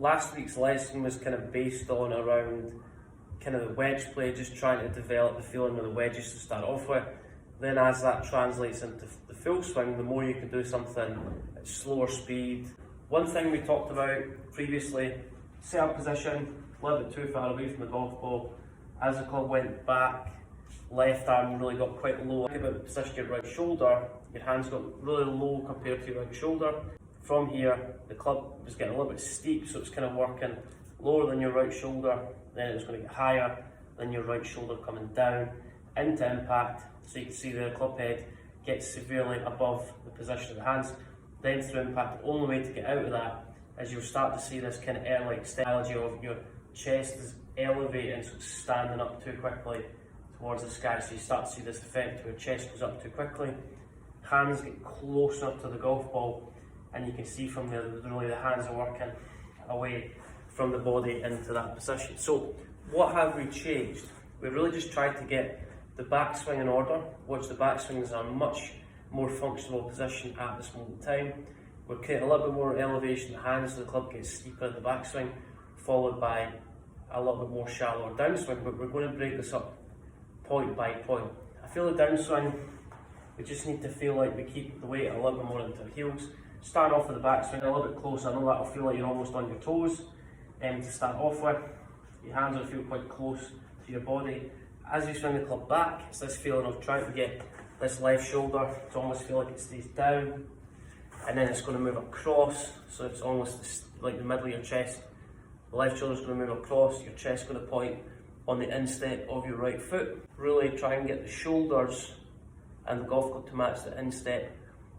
Last week's lesson was kind of based on around kind of the wedge play, just trying to develop the feeling of the wedges to start off with. Then as that translates into the full swing, the more you can do something at slower speed. One thing we talked about previously, set up position, a little bit too far away from the golf ball. As the club went back, left arm really got quite low. Think about the position of your right shoulder, your hands got really low compared to your right shoulder. From here, the club was getting a little bit steep, so it's kind of working lower than your right shoulder, then it's going to get higher than your right shoulder coming down into impact. So you can see the club head gets severely above the position of the hands. Then through impact, the only way to get out of that is you'll start to see this kind of early extension of your chest is elevating, so it's standing up too quickly towards the sky. So you start to see this effect where your chest goes up too quickly, hands get closer to the golf ball, and you can see from there that really the hands are working away from the body into that position. So what have we changed? We've really just tried to get the backswing in order, which the backswing is a much more functional position at this moment in time. We're creating a little bit more elevation of the hands, so the club gets steeper at the backswing, followed by a little bit more shallower downswing, but we're going to break this up point by point. I feel the downswing, we just need to feel like we keep the weight a little bit more into our heels. Start off with the backswing a little bit closer. I know that'll feel like you're almost on your toes to start off with. Your hands will feel quite close to your body. As you swing the club back, it's this feeling of trying to get this left shoulder to almost feel like it stays down, and then it's going to move across, so it's almost like the middle of your chest. The left shoulder is going to move across, your chest is going to point on the instep of your right foot. Really try and get the shoulders and the golf club to match the instep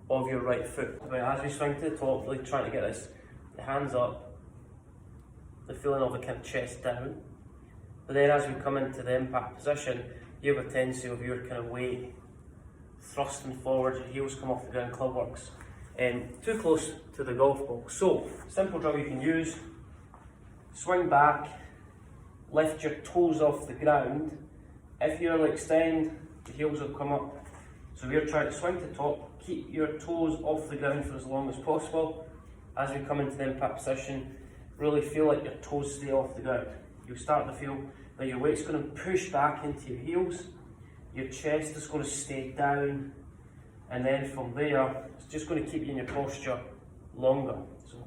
of your right foot. As we swing to the top, really trying to get the hands up, the feeling of the kind of chest down. But then as we come into the impact position, you have a tendency of your kind of weight thrusting forward, your heels come off the ground, club works too close to the golf ball. So, simple drill you can use, swing back, lift your toes off the ground. If you'll extend, the heels will come up. So we're trying to swing to top, keep your toes off the ground for as long as possible. As we come into the impact position, really feel like your toes stay off the ground. You'll start to feel that your weight's going to push back into your heels, your chest is going to stay down, and then from there, it's just going to keep you in your posture longer. So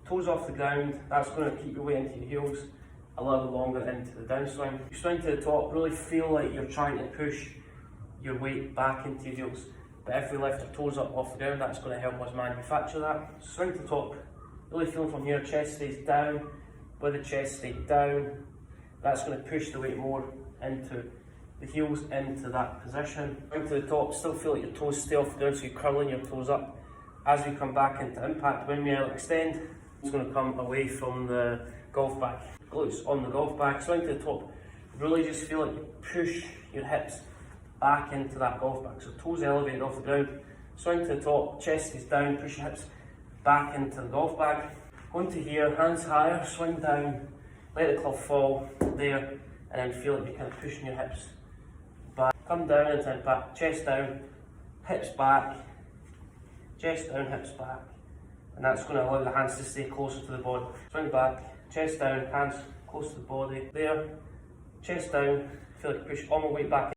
toes off the ground, that's going to keep your weight into your heels a little bit longer into the downswing. You swing to the top, really feel like you're trying to push your weight back into your heels. But if we lift our toes up off the ground, that's going to help us manufacture that. So swing to the top, really feeling from here, chest stays down. With the chest stayed down, that's going to push the weight more into the heels into that position. Swing to the top, still feel like your toes stay off the ground, so you're curling your toes up. As we come back into impact, when we extend, it's going to come away from the golf bag. Glutes on the golf bag, swing to the top, really just feel like you push your hips back into that golf bag. So toes elevated off the ground, swing to the top, chest is down, push your hips back into the golf bag. Onto here, hands higher, swing down, let the club fall there, and then feel like you're kind of pushing your hips back. Come down into impact, chest down, hips back, chest down, hips back. And that's going to allow the hands to stay closer to the body. Swing back, chest down, hands close to the body there, chest down, feel like you push all my weight back